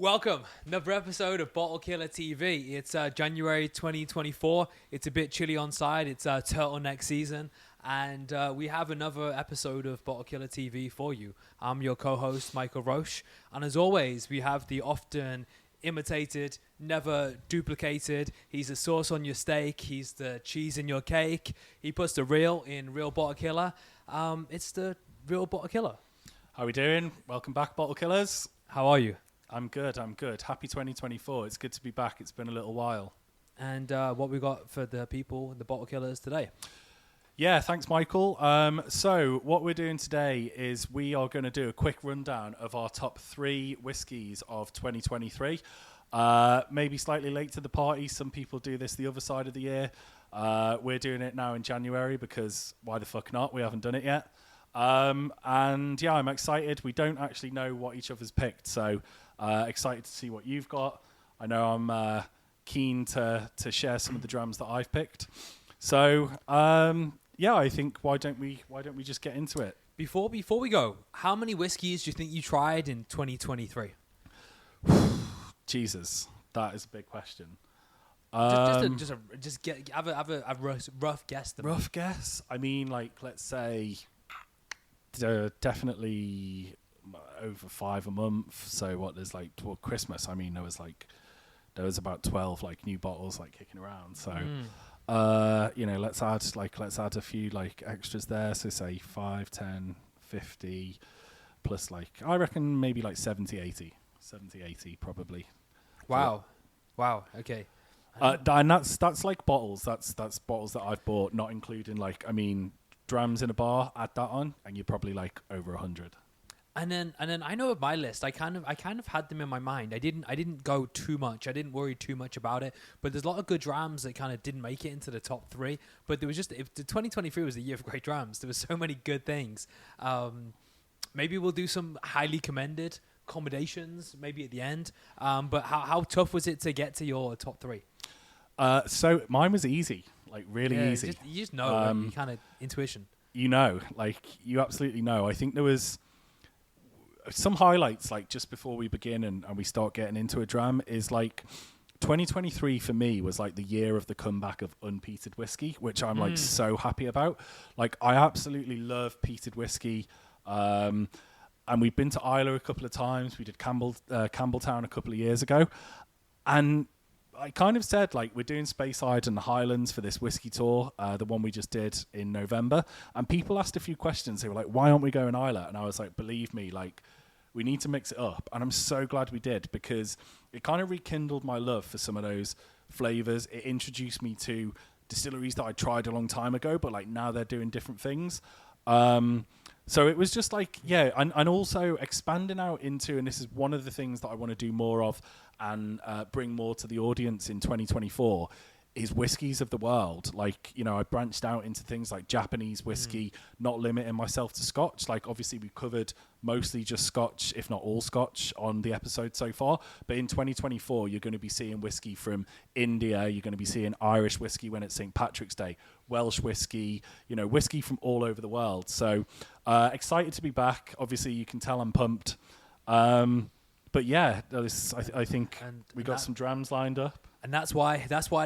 Welcome, another episode of Bottle Killer TV. It's January 2024. It's a bit chilly on side. It's turtleneck season, and we have another episode of Bottle Killer TV for you. I'm your co-host, Michael Roche, and as always, we have the often imitated, never duplicated. He's the sauce on your steak. He's the cheese in your cake. He puts the real in Real Bottle Killer. It's the Real Bottle Killer. How are we doing? Welcome back, Bottle Killers. How are you? I'm good. Happy 2024. It's good to be back. It's been a little while. And what we got for the people, the Bottle Killers today? Yeah, thanks, Michael. So what we're doing today is we are going to do a quick rundown of our top 3 whiskies of 2023. Maybe slightly late to the party. Some people do this the other side of the year. We're doing it now in January because why the fuck not? We haven't done it yet. And yeah, I'm excited. We don't actually know what each other's picked, so excited to see what you've got. I know I'm keen to share some of the drams that I've picked. So yeah, I think why don't we just get into it? Before we go, how many whiskeys do you think you tried in 2023? Jesus, that is a big question. Have a rough guess. Rough guess. I mean, like, let's say definitely over 5 a month. So what? There's like toward Christmas. I mean, there was about 12 like new bottles like kicking around. So let's add a few like extras there. So say 5, 10, 50 plus like I reckon maybe like 70, 80 probably. Wow. Okay. And that's like bottles. That's bottles that I've bought, not including like drams in a bar. Add that on, and you're probably like over 100. And then I know of my list. I kind of had them in my mind. I didn't go too much. I didn't worry too much about it. But there's a lot of good drams that kind of didn't make it into the top 3. But there was just the 2023 was the year of great drams. There were so many good things. Maybe we'll do some highly commended accommodations maybe at the end. But how tough was it to get to your top 3? So mine was easy, like really easy. You just know, you kind of intuition. You absolutely know. I think there was some highlights, like just before we begin and we start getting into a dram, is like 2023 for me was like the year of the comeback of unpeated whiskey, which I'm like so happy about. Like I absolutely love peated whiskey. And we've been to Islay a couple of times. We did Campbelltown a couple of years ago. And I kind of said, like, we're doing Speyside and the Highlands for this whiskey tour, the one we just did in November. And people asked a few questions. They were like, why aren't we going Islay? And I was like, believe me, like, we need to mix it up. And I'm so glad we did because it kind of rekindled my love for some of those flavors. It introduced me to distilleries that I tried a long time ago, but like now they're doing different things. So it was just like, yeah, and also expanding out into, and this is one of the things that I want to do more of and bring more to the audience in 2024, is whiskeys of the world. Like, I branched out into things like Japanese whiskey, not limiting myself to Scotch. Like, obviously, we've covered mostly just Scotch, if not all Scotch, on the episode so far. But in 2024, you're going to be seeing whiskey from India. You're going to be seeing Irish whiskey when it's St. Patrick's Day, Welsh whiskey, whiskey from all over the world. So excited to be back. Obviously, you can tell I'm pumped. But yeah, I think we got some drams lined up. And that's why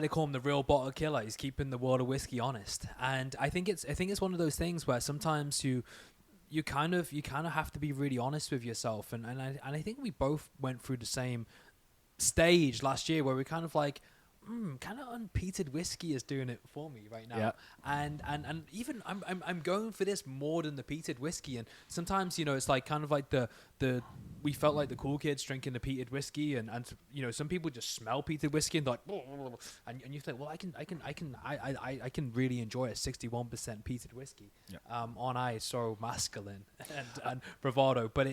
they call him the Real Bottle Killer. He's keeping the world of whiskey honest. And I think it's one of those things where sometimes you kind of have to be really honest with yourself. And I think we both went through the same stage last year where we kind of like, kind of unpeated whiskey is doing it for me right now. Yeah. And even I'm going for this more than the peated whiskey. And sometimes, it's like kind of like the we felt like the cool kids drinking the peated whiskey, and some people just smell peated whiskey and they're like, and you think, well, I can really enjoy a 61% peated whiskey. Yeah. On ice, so masculine and bravado. But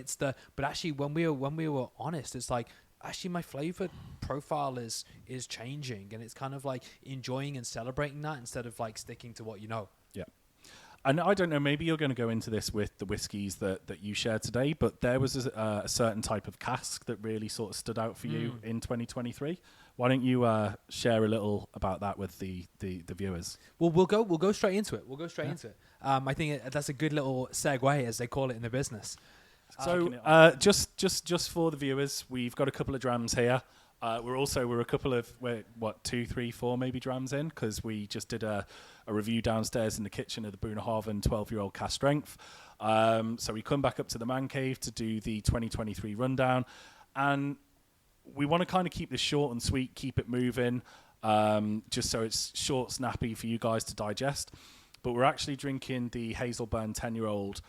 actually when we were honest, it's like, actually my flavor profile is changing, and it's kind of like enjoying and celebrating that instead of like sticking to what you know. Yeah. And I don't know, maybe you're going to go into this with the whiskies that you shared today, but there was a certain type of cask that really sort of stood out for you in 2023. Why don't you share a little about that with the viewers? Well, we'll go straight into it. I think that's a good little segue, as they call it in the business. So just for the viewers, we've got a couple of drams here. We're a couple of 2, 3, 4 maybe drams in, because we just did a review downstairs in the kitchen of the Brunerhaven 12-year-old cast strength. So we come back up to the man cave to do the 2023 rundown, and we want to kind of keep this short and sweet, keep it moving, just so it's short, snappy for you guys to digest. But we're actually drinking the Hazelburn 10-year-old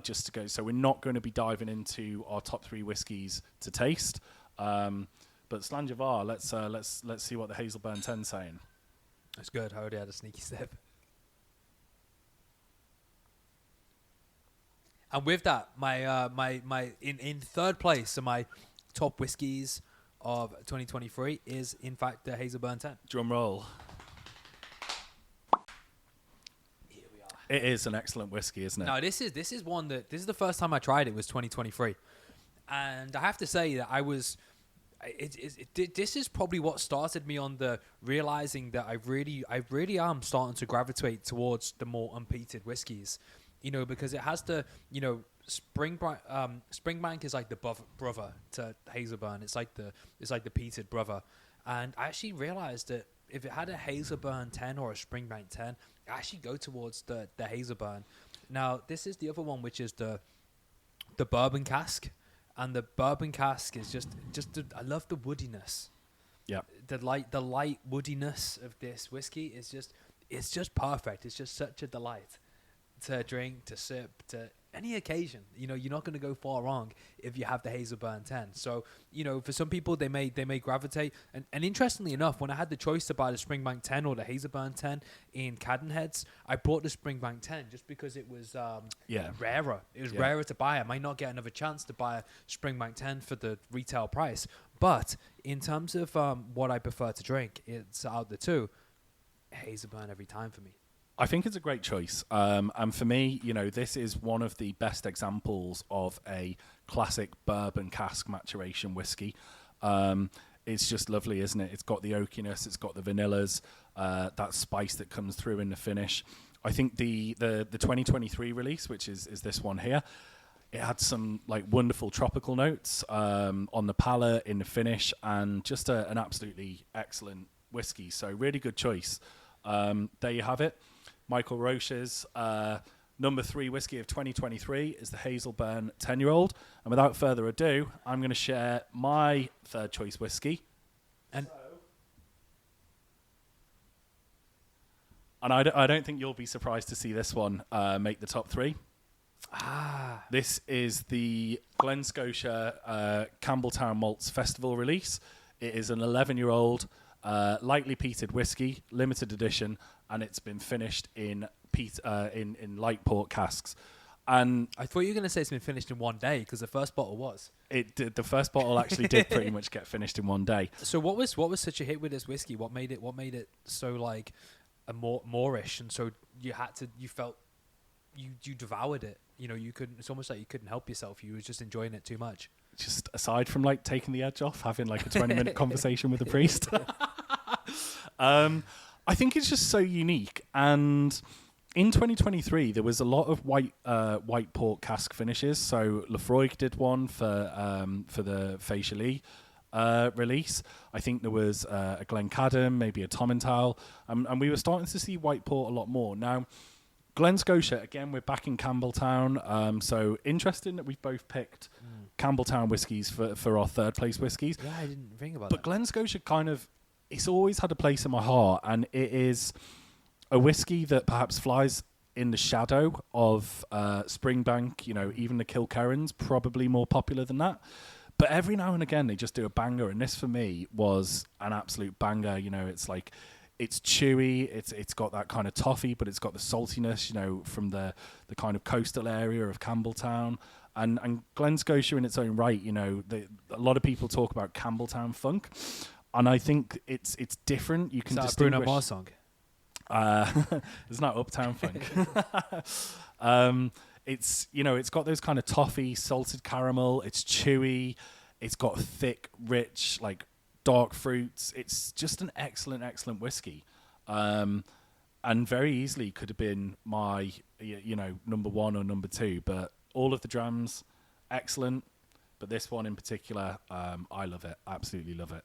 just to go. So we're not going to be diving into our top 3 whiskies to taste. But Slanjavar, let's see what the Hazelburn 10's saying. That's good. I already had a sneaky sip. And with that, my in third place of my top whiskies of 2023 is in fact the Hazelburn 10. Drum roll. Here we are. It is an excellent whiskey, isn't it? No, this is one that this is the first time I tried it was 2023, and I have to say that I was. This is probably what started me on the realizing that I really am starting to gravitate towards the more unpeated whiskies, because it has the, Springbank is like the brother to Hazelburn. It's like the peated brother, and I actually realized that if it had a Hazelburn 10 or a Springbank 10, I actually go towards the Hazelburn. Now this is the other one, which is the bourbon cask. And the bourbon cask is just I love the woodiness. Yeah. The light woodiness of this whiskey is just perfect. It's just such a delight to drink, to sip, to any occasion. You're not going to go far wrong if you have the Hazelburn 10. So, for some people they may gravitate. And interestingly enough, when I had the choice to buy the Springbank 10 or the Hazelburn 10 in Cadenheads, I bought the Springbank 10 just because it was rarer. It was rarer to buy. I might not get another chance to buy a Springbank 10 for the retail price. But in terms of what I prefer to drink, it's out of the two, Hazelburn every time for me. I think it's a great choice. And for me, this is one of the best examples of a classic bourbon cask maturation whiskey. It's just lovely, isn't it? It's got the oakiness, it's got the vanillas, that spice that comes through in the finish. I think the 2023 release, which is this one here, it had some wonderful tropical notes on the palate, in the finish, and just an absolutely excellent whiskey. So really good choice. There you have it. Michael Roche's number 3 whiskey of 2023 is the Hazelburn 10-year-old. And without further ado, I'm going to share my third choice whiskey. And I don't think you'll be surprised to see this one make the top 3. This is the Glen Scotia Campbelltown Malts Festival release. It is an 11-year-old lightly peated whiskey, limited edition, and it's been finished in light port casks. And I thought you were going to say it's been finished in one day, because the first bottle was. It did. The first bottle actually did pretty much get finished in one day. So what was such a hit with this whiskey? What made it so like a moreish, and so you devoured it? You couldn't. It's almost like you couldn't help yourself. You were just enjoying it too much. Just aside from taking the edge off, having a 20-minute conversation with a priest. I think it's just so unique. And in 2023, there was a lot of white port cask finishes. So Lefroy did one for the Facialy release. I think there was a Glencadam, maybe a Tomintoul, and we were starting to see white port a lot more. Now, Glen Scotia, again, we're back in Campbelltown. So interesting that we've both picked Campbelltown whiskies for our third place whiskies. Yeah, I didn't think about that. But Glen Scotia it's always had a place in my heart, and it is a whiskey that perhaps flies in the shadow of Springbank. Even the Kilkerran's probably more popular than that. But every now and again, they just do a banger, and this for me was an absolute banger. It's chewy, it's got that kind of toffee, but it's got the saltiness, from the kind of coastal area of Campbelltown. And Glen Scotia in its own right, a lot of people talk about Campbelltown funk, and I think it's different. You can distinguish. Is that a Bruno Mars song? It's not Uptown Funk. It's got those kind of toffee, salted caramel. It's chewy. It's got thick, rich, dark fruits. It's just an excellent whiskey, and very easily could have been my number 1 or number 2. But all of the drams excellent. But this one in particular, I love it. Absolutely love it.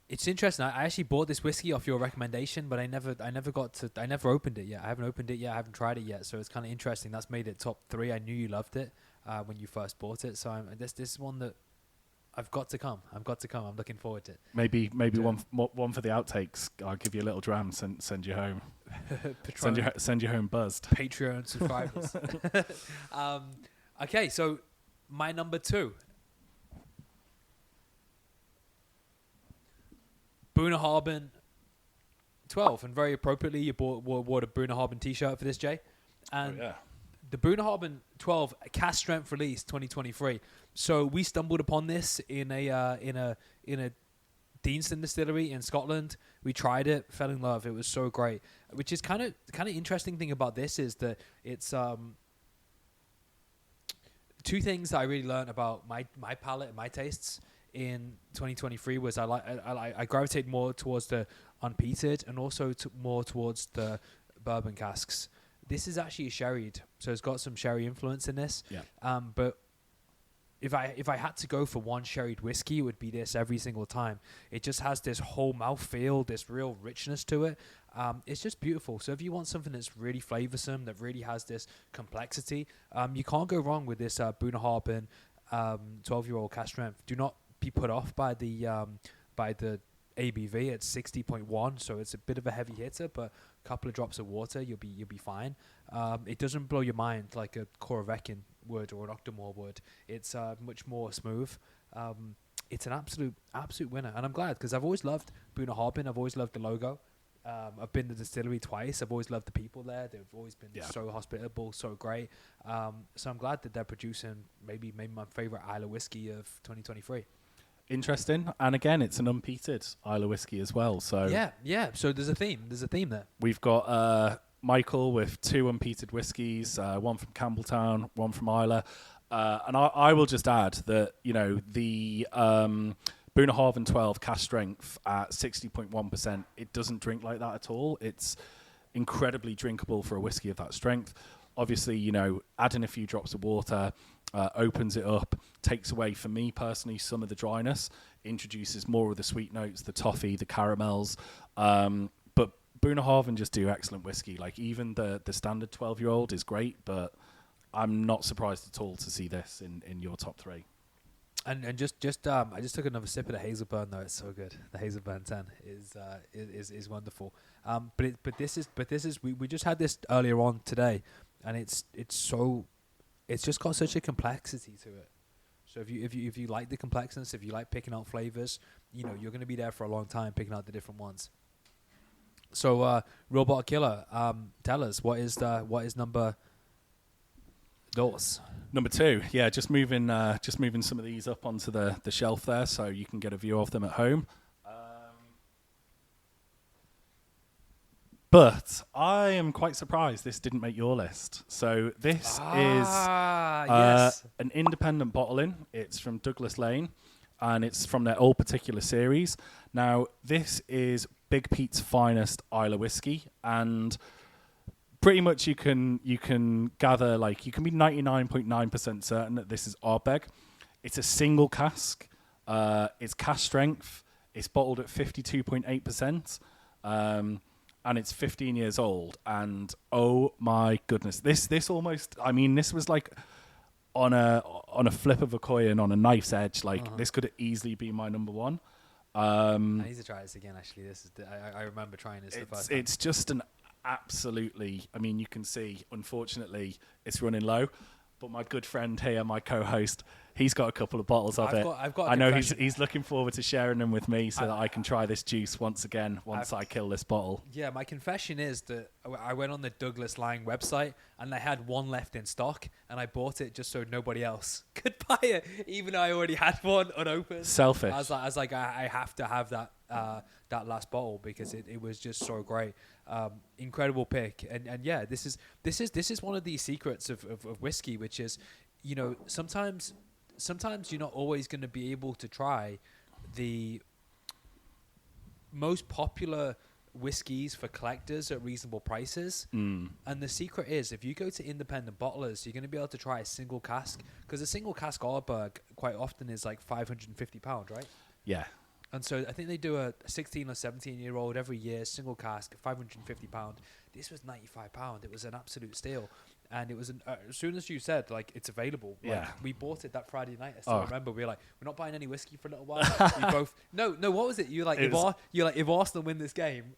It's interesting. I actually bought this whiskey off your recommendation, but I never opened it yet. I haven't opened it yet. I haven't tried it yet. So it's kind of interesting. That's made it top 3. I knew you loved it when you first bought it. So this is one that I've got to come. I'm looking forward to it. Maybe one for the outtakes. I'll give you a little dram. Send you home. send you home buzzed. Patreon subscribers. Okay, so my number 2. Bunnahabhain 12, and very appropriately, you wore a Bunnahabhain t-shirt for this, Jay. And the Bunnahabhain 12 cast strength release 2023. So we stumbled upon this in a Deanston distillery in Scotland. We tried it, fell in love. It was so great. Which is kind of interesting thing about this is that it's 2 things that I really learned about my palate and my tastes in 2023 was I gravitate more towards the unpeated and also more towards the bourbon casks. This is actually sherried, so it's got some sherry influence in this. Yeah. But if I had to go for one sherried whiskey, it would be this every single time. It just has this whole mouthfeel, this real richness to it. It's just beautiful. So if you want something that's really flavoursome, that really has this complexity, you can't go wrong with this Bunnahabhain 12-year-old cast strength. Do not be put off by the ABV. It's 60.1, so it's a bit of a heavy hitter, but a couple of drops of water, you'll be fine. It doesn't blow your mind like a Koroveckin would or an Octomore would. It's much more smooth. It's an absolute winner, and I'm glad because I've always loved Bunnahabhain. I've always loved the logo. I've been to the distillery twice. I've always loved the people there. They've always been so hospitable, so great. So I'm glad that they're producing maybe my favorite Isla whiskey of 2023. Interesting. And again, it's an unpeated Isla whiskey as well. So yeah. So there's a theme there. We've got Michael with 2 unpeated whiskies, one from Campbelltown, one from Isla. And I will just add that, the Bunnahabhain 12 cast strength at 60.1%, it doesn't drink like that at all. It's incredibly drinkable for a whiskey of that strength. Obviously, adding a few drops of water opens it up, takes away, for me personally, some of the dryness, introduces more of the sweet notes, the toffee, the caramels. But Bunnahabhain just do excellent whiskey. Like even the standard 12-year-old is great, but I'm not surprised at all to see this in your top 3. And I just took another sip of the Hazelburn though. It's so good. The Hazelburn 10 is wonderful. But this is we just had this earlier on today, and it's just got such a complexity to it. So if you like the complexness, if you like picking out flavors, you're going to be there for a long time picking out the different ones. So Real Bottle Killer, tell us what is number dos? Number 2, yeah, just moving some of these up onto the shelf there, so you can get a view of them at home. But I am quite surprised this didn't make your list. So this is an independent bottling. It's from Douglas Lane, and it's from their Old Particular series. Now, this is Big Pete's finest Isla whiskey, and pretty much you can gather, like, you can be 99.9% certain that this is Ardbeg. It's a single cask. It's cask strength. It's bottled at 52.8%. And it's 15 years old, and oh my goodness, this almost, I mean, this was like on a flip of a coin, on a knife's edge. Like this could easily be my number 1. I need to try this again. Actually, this is I remember trying this the first time. It's just an absolutely, I mean, you can see, unfortunately, it's running low. But my good friend here, my co-host, he's got a couple of bottles of it. I know he's looking forward to sharing them with me so that I can try this juice once again once I kill this bottle. Yeah, my confession is that I went on the Douglas Lane website and they had one left in stock, and I bought it just so nobody else could buy it, even though I already had one unopened. Selfish. I was like, I have to have that last bottle because it was just so great. Incredible pick, and yeah, this is one of the secrets of whiskey, which is, sometimes you're not always going to be able to try the most popular whiskies for collectors at reasonable prices. Mm. And the secret is, if you go to independent bottlers, you're going to be able to try a single cask, because a single cask Ardbeg quite often is like £550, right? Yeah. And so I think they do a 16 or 17-year-old every year, single cask, £550. This was £95. It was an absolute steal. And it was as soon as you said, like, it's available. Like, we bought it that Friday night. I still remember. We were like, we're not buying any whiskey for a little while. We both... No, what was it? You're like, if Arsenal win this game,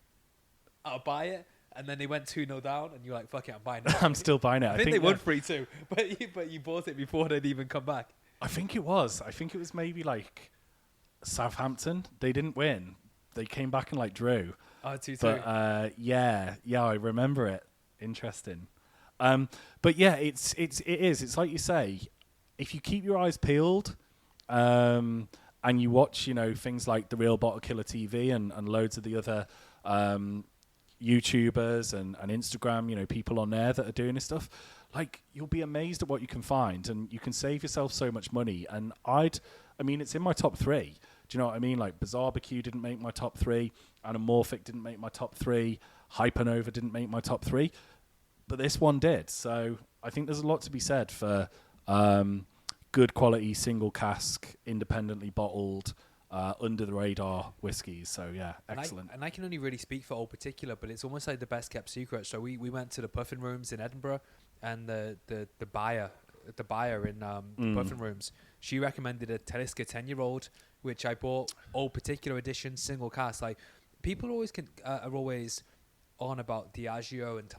I'll buy it. And then they went 2-0 down, and you're like, fuck it, I'm buying it. I'm still buying it. I think they won 3-2. But you bought it before they'd even come back. I think it was maybe like Southampton. They didn't win. They came back and like drew. Oh, 2-2. But yeah, I remember it. Interesting. But yeah, it is. It's like you say, if you keep your eyes peeled, and you watch, things like The Real Bottle Killer TV and loads of the other YouTubers and Instagram, people on there that are doing this stuff, like, you'll be amazed at what you can find, and you can save yourself so much money. And it's in my top 3. Do you know what I mean? Like, Bizarre-BQ didn't make my top 3, Anamorphic didn't make my top 3, Hypernova didn't make my top 3. But this one did. So I think there's a lot to be said for good quality single cask, independently bottled, under the radar whiskies. So yeah, excellent. And I can only really speak for Old Particular, but it's almost like the best kept secret. So we went to the Puffin Rooms in Edinburgh, and the buyer in the Puffin Rooms, she recommended a Talisker 10-year-old, which I bought, Old Particular edition, single cask. Like, people always are always on about Diageo and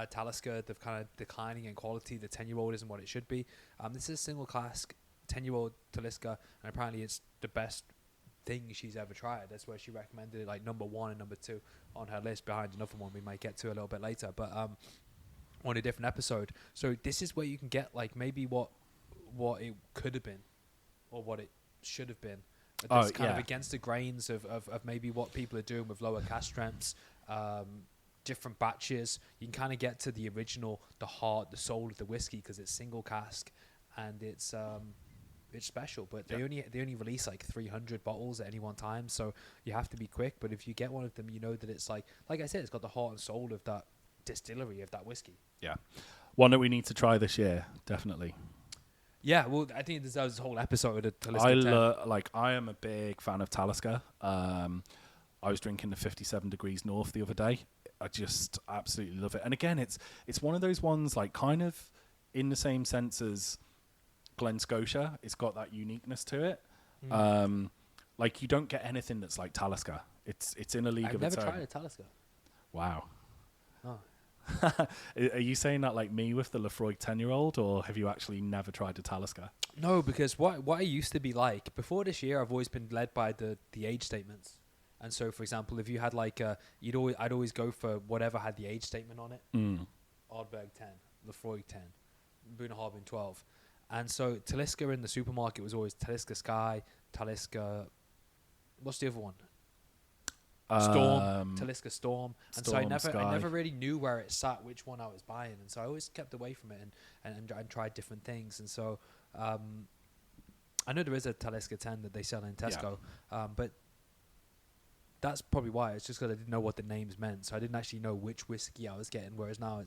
Talisker, the kind of declining in quality. The 10-year-old isn't what it should be. This is a single cask 10-year-old Talisker, and apparently it's the best thing she's ever tried. That's where she recommended it, like number 1 and number 2 on her list, behind another one we might get to a little bit later, but on a different episode. So this is where you can get like maybe what it could have been, or what it should have been. That's kind of against the grains of maybe what people are doing with lower cask strengths, different batches. You can kind of get to the original, the heart, the soul of the whiskey, because it's single cask and it's special. But they only release like 300 bottles at any one time, so you have to be quick. But if you get one of them, you know that it's like I said, it's got the heart and soul of that distillery, of that whiskey. Yeah, one that we need to try this year, definitely. Yeah, well, I think it deserves a whole episode of Talisker. I am a big fan of Talisker. I was drinking the 57 Degrees North the other day. I just absolutely love it. And again, it's one of those ones, like, kind of in the same sense as Glen Scotia. It's got that uniqueness to it. Like, you don't get anything that's like Talisker. It's in a league of its own. I've never tried a Talisker. Wow. Oh. Are you saying that like me with the Lefroy 10-year-old, or have you actually never tried a Talisker? No, because what I used to be like before this year, I've always been led by the age statements. And so, for example, if you had like I'd always go for whatever had the age statement on it. Ardbeg 10, Lefroy 10, Bunaharbin 12. And so Talisker in the supermarket was always Talisker Sky, Talisker. What's the other one? Storm, Talisker Storm. And Storm, so I never really knew where it sat, which one I was buying, and so I always kept away from it and tried different things. And so I know there is a Talisker 10 that they sell in Tesco, but that's probably why. It's just because I didn't know what the names meant, so I didn't actually know which whiskey I was getting. Whereas now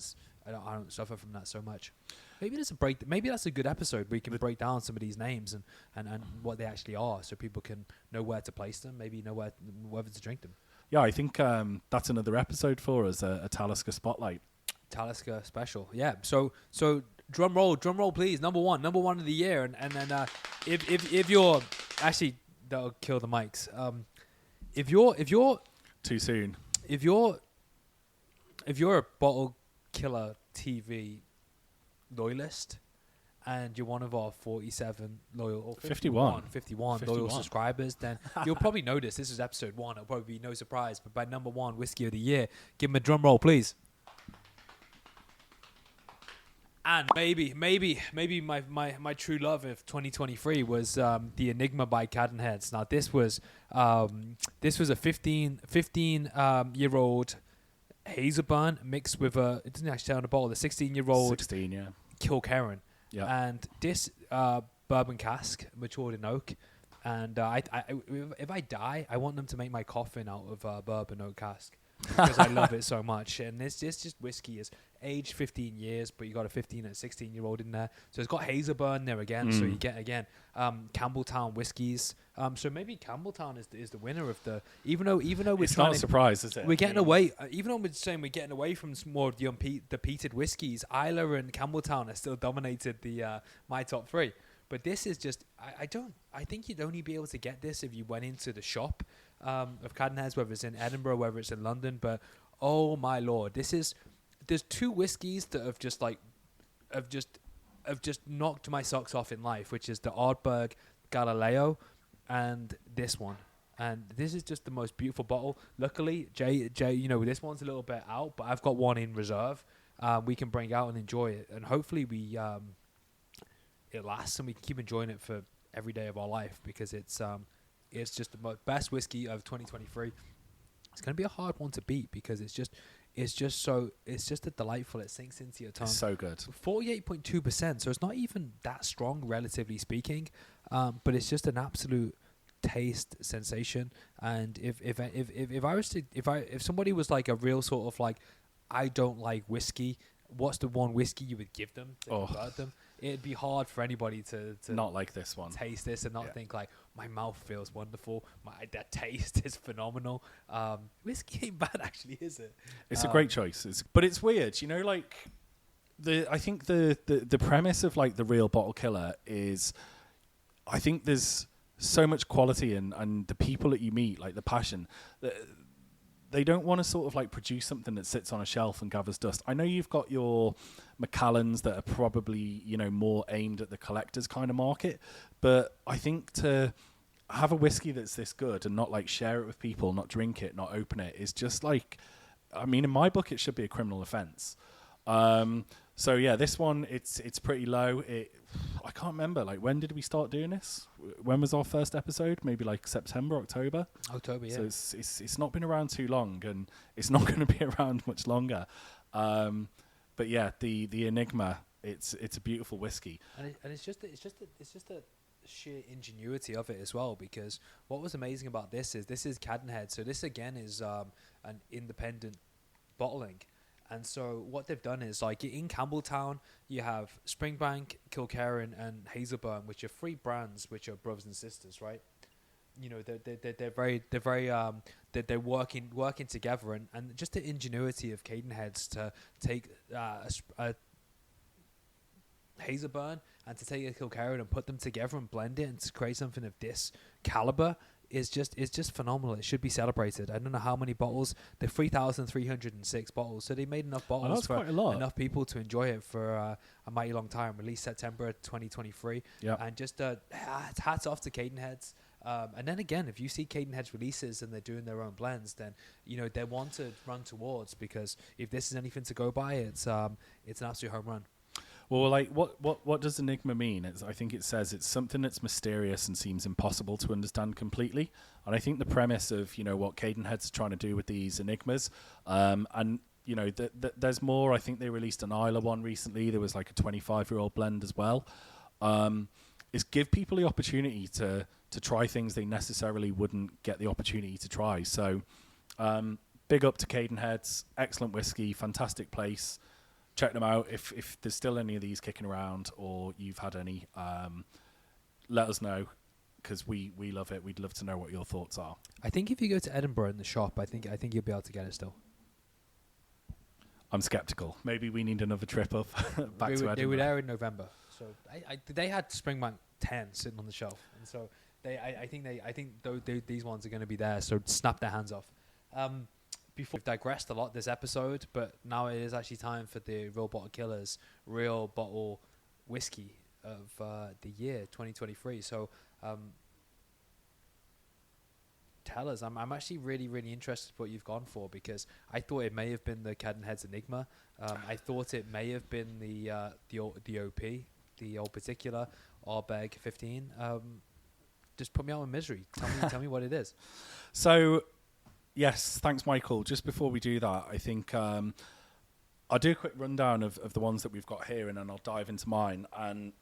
I don't suffer from that so much. Maybe that's a good episode where you can break down some of these names and what they actually are, so people can know where to place them, maybe know whether to drink them. Yeah, I think that's another episode for us, a Talisker spotlight. Talisker special, yeah. So drum roll, please. Number one of the year, and then if you're actually, that'll kill the mics. If you're too soon. If you're a Bottle Killer TV loyalist, and you're one of our 47 loyal, or 51 loyal subscribers, then you'll probably notice this is episode 1. It'll probably be no surprise, but by number 1 whiskey of the year, give him a drum roll, please. And maybe my true love of 2023 was the Enigma by Cadenheads. Now this was a 15 year old Hazelburn mixed with it doesn't actually say on the bottle, the 16-year-old Kilkerran. Yeah. And this bourbon cask matured in oak, and if I die, I want them to make my coffin out of bourbon oak cask. because I love it so much. And it's just whiskey is aged 15 years, but you got a 15 and 16-year-old in there. So it's got Hazelburn there again. So you get again Campbelltown whiskies. So maybe Campbelltown is the winner of the. Even though we're It's not a surprise, is it? We're getting away. Even though we're saying we're getting away from some more of the peated whiskies, Isla and Campbelltown have still dominated the my top three. But this is just, I think you'd only be able to get this if you went into the shop of Cadenheads, whether it's in Edinburgh, whether it's in London. But, oh my Lord, there's two whiskies that have just knocked my socks off in life, which is the Ardbeg Galileo and this one. And this is just the most beautiful bottle. Luckily, Jay, this one's a little bit out, but I've got one in reserve. We can bring out and enjoy it. And hopefully it lasts and we can keep enjoying it for every day of our life, because it's just the best whiskey of 2023. It's going to be a hard one to beat because it's just a delightful. It sinks into your tongue. It's so good. 48.2%, so it's not even that strong relatively speaking, but it's just an absolute taste sensation. And if somebody was like a real sort of like, I don't like whiskey, what's the one whiskey you would give them to convert them? It'd be hard for anybody to not like this one, taste this and not think like, my mouth feels wonderful, that taste is phenomenal. Whiskey ain't bad actually, is it? It's a great choice. But it's weird, like I think the premise of like the real bottle killer is, I think there's so much quality and the people that you meet, like the passion, they don't want to sort of like produce something that sits on a shelf and gathers dust. I know you've got your Macallans that are probably, more aimed at the collector's kind of market, but I think to have a whiskey that's this good and not like share it with people, not drink it, not open it, is just like, I mean, in my book, it should be a criminal offense. So yeah, this one, it's pretty low. I can't remember, like, when did we start doing this? When was our first episode? Maybe like September, October, yeah. So it's not been around too long, and it's not going to be around much longer. But yeah, the Enigma, it's a beautiful whiskey, and it's just the sheer ingenuity of it as well. Because what was amazing about this is Cadenhead. So this again is an independent bottling. And so what they've done is, like, in Campbelltown, you have Springbank, Kilkerran, and Hazelburn, which are three brands which are brothers and sisters, right? They're working together, and just the ingenuity of Cadenheads to take a Hazelburn and to take a Kilkerran and put them together and blend it and to create something of this caliber is just phenomenal. It should be celebrated. I don't know how many bottles. They're 3,306 bottles. So they made enough bottles for enough people to enjoy it for a mighty long time. Released September 2023. Yeah. And just hats off to Cadenheads. And then again, if you see Cadenheads releases and they're doing their own blends, then they want to run towards, because if this is anything to go by, it's an absolute home run. Well, like, what does Enigma mean? I think it says it's something that's mysterious and seems impossible to understand completely. And I think the premise of, what Cadenhead's trying to do with these Enigmas, and, there's more. I think they released an Isla one recently. There was like a 25-year-old blend as well. Is give people the opportunity to try things they necessarily wouldn't get the opportunity to try. So big up to Cadenheads. Excellent whiskey, fantastic place. Check them out. If there's still any of these kicking around, or you've had any, let us know, because we love it. We'd love to know what your thoughts are. I think if you go to Edinburgh in the shop, I think you'll be able to get it still. I'm skeptical. Maybe we need another trip up back to Edinburgh. They were there in November, so they had Springbank 10 sitting on the shelf, and so I think these ones are going to be there. So snap their hands off. Before we've digressed a lot this episode, but now it is actually time for the Real Bottle Killers Real Bottle Whiskey of the year 2023. So tell us. I'm actually really, really interested in what you've gone for, because I thought it may have been the Cadenheads Enigma. I thought it may have been the OP, the old particular Ardbeg 15. Just put me out of misery. Tell me what it is. So, yes, thanks, Michael. Just before we do that, I think I'll do a quick rundown of the ones that we've got here, and then I'll dive into mine. And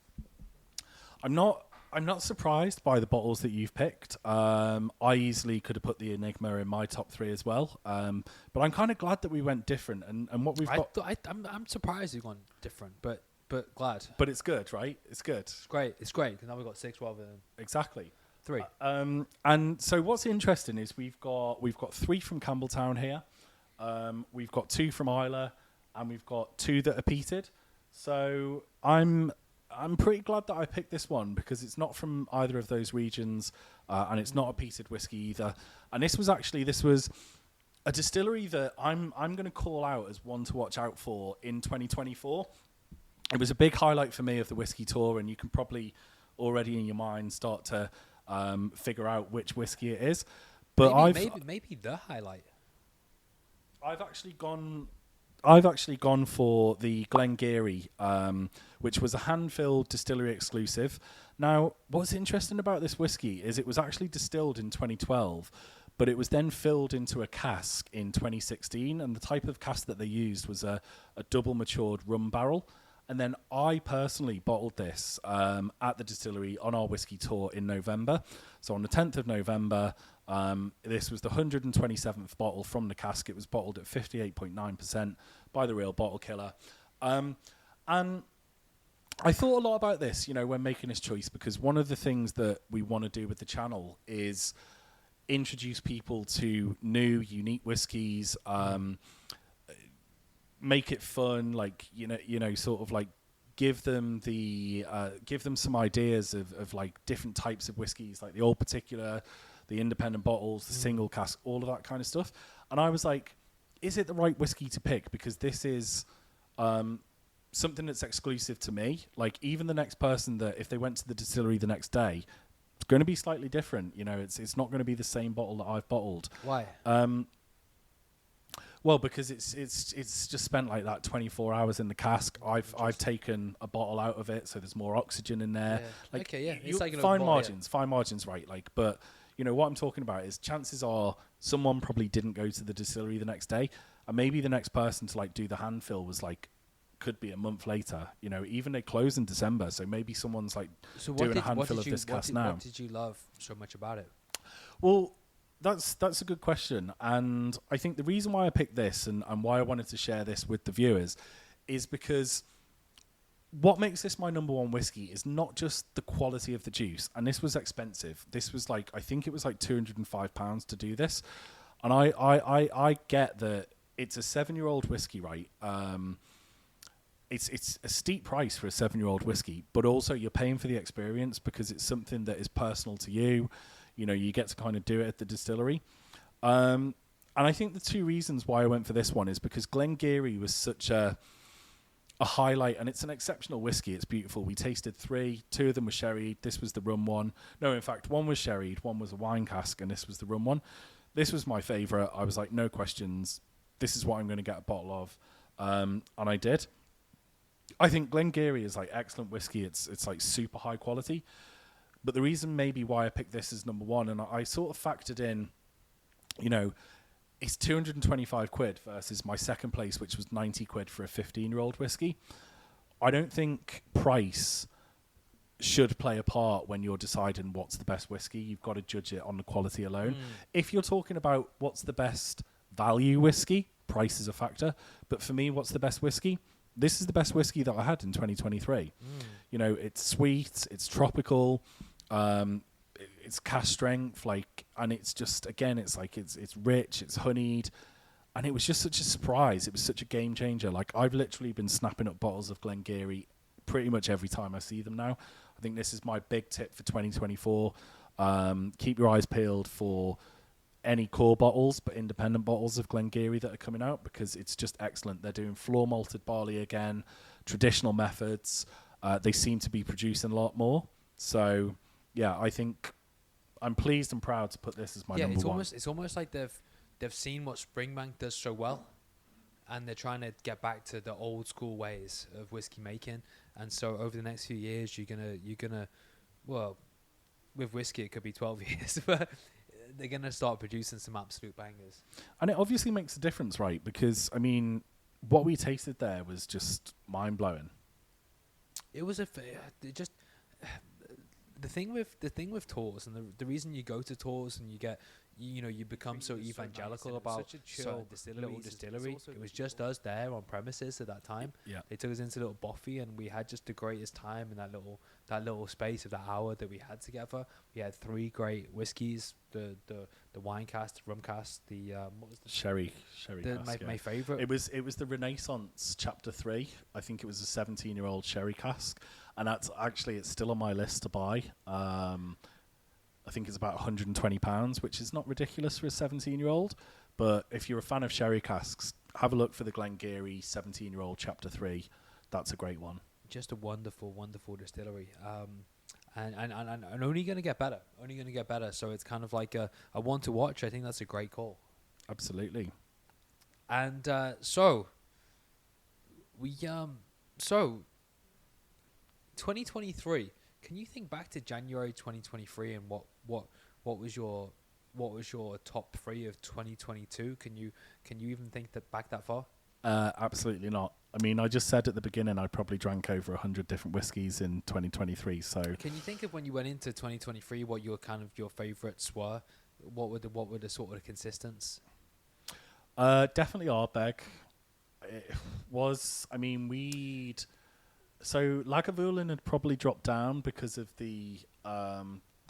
I'm not I'm not surprised by the bottles that you've picked. I easily could have put the Enigma in my top 3 as well. But I'm kind of glad that we went different. And what we've got... I'm surprised you've gone different, but glad. But it's good, right? It's good. It's great. It's great, because now we've got 6 rather than... Exactly. 3. And so what's interesting is we've got 3 from Campbelltown here. We've got 2 from Isla, and we've got 2 that are peated. So I'm pretty glad that I picked this one, because it's not from either of those regions, and it's not a peated whiskey either. And this was a distillery that I'm going to call out as one to watch out for in 2024. It was a big highlight for me of the whiskey tour, and you can probably already in your mind start to figure out which whiskey it is. But maybe the highlight. I've actually gone for the Glengarry, which was a hand-filled distillery exclusive. Now, what's interesting about this whiskey is it was actually distilled in 2012, but it was then filled into a cask in 2016, and the type of cask that they used was a double-matured rum barrel. And then I personally bottled this at the distillery on our whiskey tour in November. So on the 10th of November, this was the 127th bottle from the cask. It was bottled at 58.9% by the Real Bottle Killer. And I thought a lot about this, when making this choice, because one of the things that we want to do with the channel is introduce people to new, unique whiskies, make it fun, sort of like give them some ideas of like different types of whiskies, like the old particular, the independent bottles, the single cask, all of that kind of stuff. And I was like, is it the right whiskey to pick? Because this is something that's exclusive to me. Like, even the next person that, if they went to the distillery the next day, it's going to be slightly different. It's not going to be the same bottle that I've bottled. Why? Well, because it's just spent like that 24 hours in the cask. I've taken a bottle out of it, so there's more oxygen in there. Yeah. It's like fine margins, right? Like, but what I'm talking about is chances are someone probably didn't go to the distillery the next day, and maybe the next person to like do the hand fill could be a month later. Even they close in December, so maybe someone's like doing a hand fill of this cask now. What did you love so much about it? Well, that's a good question, and I think the reason why I picked this and why I wanted to share this with the viewers is because what makes this my number one whiskey is not just the quality of the juice, and this was expensive. This was I think it was like £205 to do this, and I get that it's a 7-year-old whiskey, right? It's a steep price for a 7-year-old whiskey, but also you're paying for the experience because it's something that is personal to you. You get to kind of do it at the distillery. And I think the 2 reasons why I went for this one is because Glengarry was such a highlight, and it's an exceptional whiskey. It's beautiful. We tasted 3. 2 of them were sherried. This was the rum one. No, in fact, 1 was sherried, 1 was a wine cask, and this was the rum one. This was my favourite. I was like, no questions. This is what I'm going to get a bottle of. And I did. I think Glengarry is like excellent whiskey. It's like super high quality. But the reason maybe why I picked this as number one, and I sort of factored in, it's 225 quid versus my second place, which was 90 quid for a 15-year-old whiskey. I don't think price should play a part when you're deciding what's the best whiskey. You've got to judge it on the quality alone. If you're talking about what's the best value whiskey, price is a factor. But for me, what's the best whiskey? This is the best whiskey that I had in 2023. It's sweet, it's tropical, it's cask strength, and it's just, again, it's rich, it's honeyed, and it was just such a surprise. It was such a game changer. Like, I've literally been snapping up bottles of Glengarry pretty much every time I see them now. I think this is my big tip for 2024. Keep your eyes peeled for any core bottles, but independent bottles of Glengarry that are coming out, because it's just excellent. They're doing floor malted barley again, traditional methods. They seem to be producing a lot more. So, yeah, I think I'm pleased and proud to put this as my number one. It's almost like they've seen what Springbank does so well, and they're trying to get back to the old school ways of whiskey making. And so over the next few years, you're gonna, well, with whiskey it could be 12 years, but they're gonna start producing some absolute bangers. And it obviously makes a difference, right? Because I mean, what we tasted there was just mind blowing. It was the thing with tours, and the reason you go to tours and you get you become so evangelical about certain little distillery. It was just us there on premises at that time. Yeah. They took us into little Boffy, and we had just the greatest time in that little space of that hour that we had together. We had 3 great whiskeys, the wine cast, the rum cast, the what was the sherry cask, my favorite. It was the Renaissance Chapter 3. I think it was a 17-year-old sherry cask, and it's still on my list to buy. I think it's about £120, which is not ridiculous for a 17-year-old. But if you're a fan of sherry casks, have a look for the Glengarry 17-year-old Chapter 3. That's a great one. Just a wonderful, wonderful distillery. And only going to get better. Only going to get better. So it's kind of like a one to watch. I think that's a great call. Absolutely. And so 2023. Can you think back to January 2023 and what was your top 3 of 2022? Can you even think back that far? Absolutely not. I mean, I just said at the beginning I probably drank over 100 different whiskies in 2023. So can you think of when you went into 2023 what your favourites were? What were the sort of consistents? Definitely Ardbeg. It was. I mean, so Lagavulin had probably dropped down because of the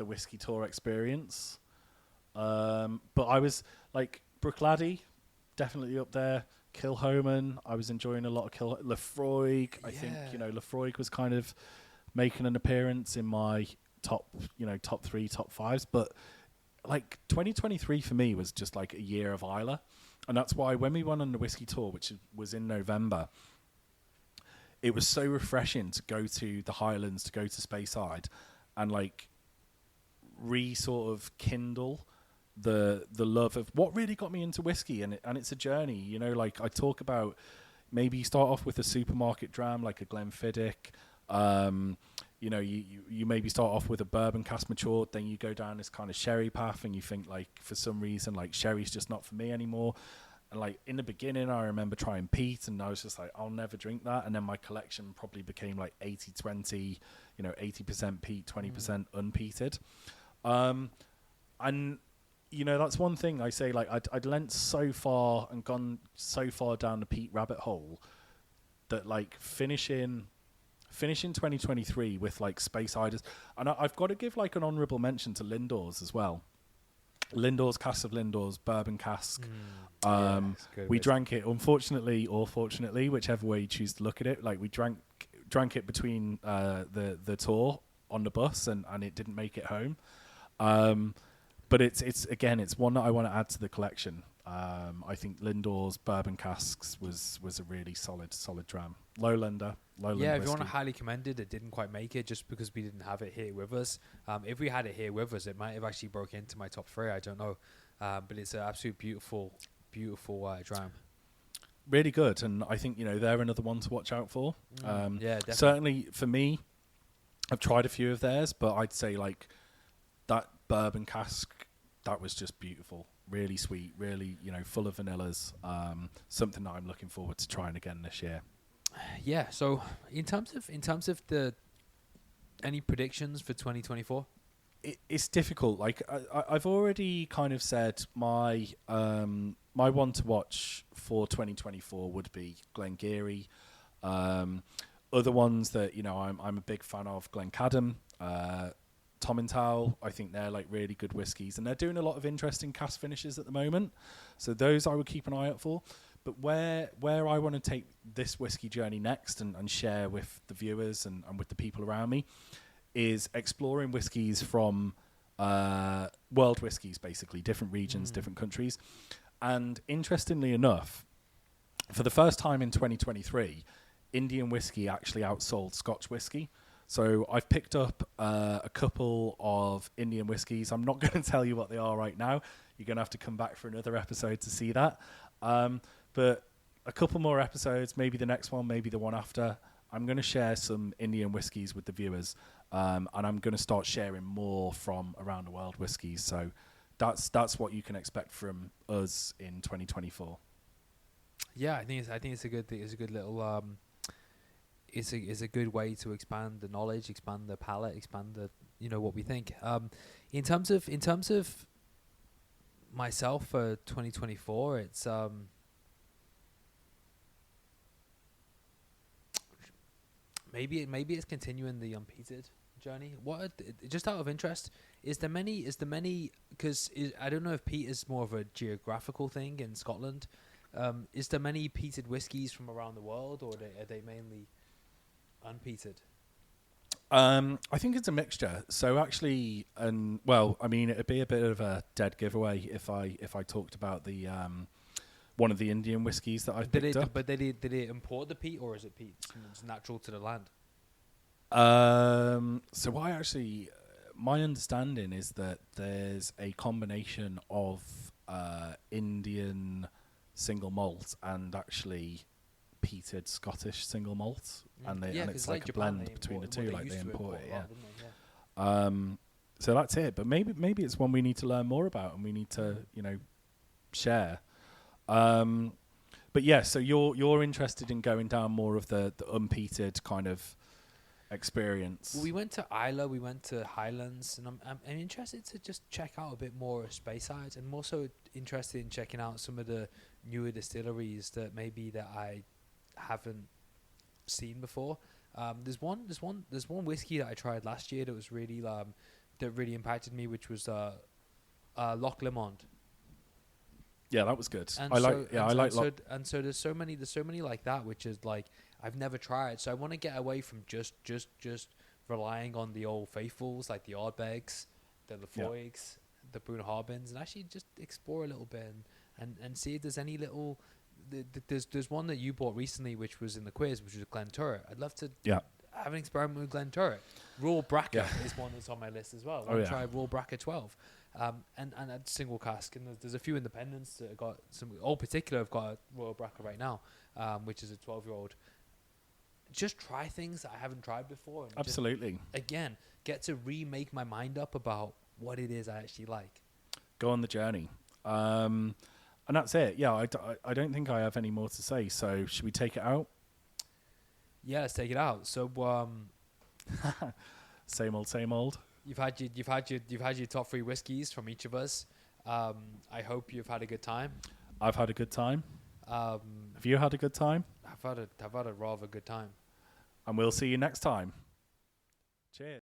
whiskey tour experience. But I was like Bruichladdich, definitely up there. Kilhoman, I was enjoying a lot of Lefroy. I think Lefroy was kind of making an appearance in my top 3, top 5s. But like 2023 for me was just like a year of Islay, and that's why when we went on the whiskey tour, which was in November, it was so refreshing to go to the Highlands, to go to Speyside, and like sort of kindle the love of what really got me into whiskey, and it's a journey. Like I talk about, maybe you start off with a supermarket dram like a Glenfiddich. You maybe start off with a bourbon cask matured, then you go down this kind of sherry path, and you think like for some reason like sherry's just not for me anymore. And like in the beginning, I remember trying peat, and I was just like, I'll never drink that. And then my collection probably became like 80-20, 80% peat, 20% unpeated. And that's one thing I say, like I'd leant so far and gone so far down the peat rabbit hole that like finishing 2023 with like Speysiders, and I've got to give like an honourable mention to Lindor's as well. Lindor's, cask of Lindor's, bourbon cask. We drank it, unfortunately or fortunately, whichever way you choose to look at it. Like we drank it between the tour on the bus, and it didn't make it home. But it's one that I want to add to the collection. I think Lindor's bourbon casks was a really solid dram. Lowland yeah, whiskey. everyone highly commended it. Didn't quite make it just because we didn't have it here with us. If we had it here with us, it might have actually broke into my top 3. I don't know, but it's an absolute beautiful dram. Really good, and I think they're another one to watch out for. Yeah, definitely. Certainly for me, I've tried a few of theirs, but I'd say like that bourbon cask, that was just beautiful. Really sweet, really full of vanillas. Something that I'm looking forward to trying again this year. Yeah. So in terms of the any predictions for 2024? It's difficult. Like I've already kind of said my one to watch for 2024 would be Glengarry. Other ones that I'm a big fan of, Glencadam, Tomintoul. I think they're like really good whiskies, and they're doing a lot of interesting cask finishes at the moment. So those I would keep an eye out for. But where I want to take this whiskey journey next and share with the viewers and with the people around me is exploring whiskies from world whiskies, basically, different regions, different countries. And interestingly enough, for the first time in 2023, Indian whiskey actually outsold Scotch whiskey. So I've picked up a couple of Indian whiskies. I'm not going to tell you what they are right now. You're going to have to come back for another episode to see that. But a couple more episodes, maybe the next one, maybe the one after, I'm going to share some Indian whiskies with the viewers. And I'm going to start sharing more from around the world whiskies. So that's what you can expect from us in 2024. Yeah, I think it's a good little it's a good way to expand the knowledge, expand the palate, expand what we think. In terms of myself for 2024, it's maybe it's continuing the unpeated journey. Just out of interest, is there many because I don't know if peat is more of a geographical thing in Scotland. Is there many peated whiskies from around the world, or are they mainly unpeated? I think it's a mixture. So actually, well, I mean, it'd be a bit of a dead giveaway if I talked about the one of the Indian whiskies that I've picked up. But did they import the peat, or is it peat? It's natural to the land. So my understanding is that there's a combination of Indian single malt and actually peated Scottish single malt, and it's like a blend between the two. Like they import it, yeah. So that's it. But maybe it's one we need to learn more about, and we need to share. But yeah, so you're interested in going down more of the unpeated kind of experience. Well, we went to Isla, we went to Highlands, and I'm interested to just check out a bit more of Speyside, and I'm also interested in checking out some of the newer distilleries that I haven't seen before. There's one whiskey that I tried last year that was really that really impacted me, which was Loch Lomond. Yeah, that was good. And so there's so many like that, which is like I've never tried. So I want to get away from just relying on the old faithfuls like the Ardbegs, the Lafoigs, the Bruna Harbins, and actually just explore a little bit and see if there's any little. There's one that you bought recently, which was in the quiz, which was Glenturret. I'd love to have an experiment with Glenturret. Raw Bracker is one that's on my list as well. I want to try Raw Bracker 12. And a single cask, and there's a few independents that have got some. All particular, have got a Royal Bracker right now, which is a 12-year-old. Just try things that I haven't tried before. And absolutely. Just, again, get to remake my mind up about what it is I actually like. Go on the journey, and that's it. Yeah, I don't think I have any more to say. So should we take it out? Yeah, let's take it out. So same old. You've had your top 3 whiskies from each of us. I hope you've had a good time. I've had a good time. Have you had a good time? I've had a rather good time. And we'll see you next time. Cheers.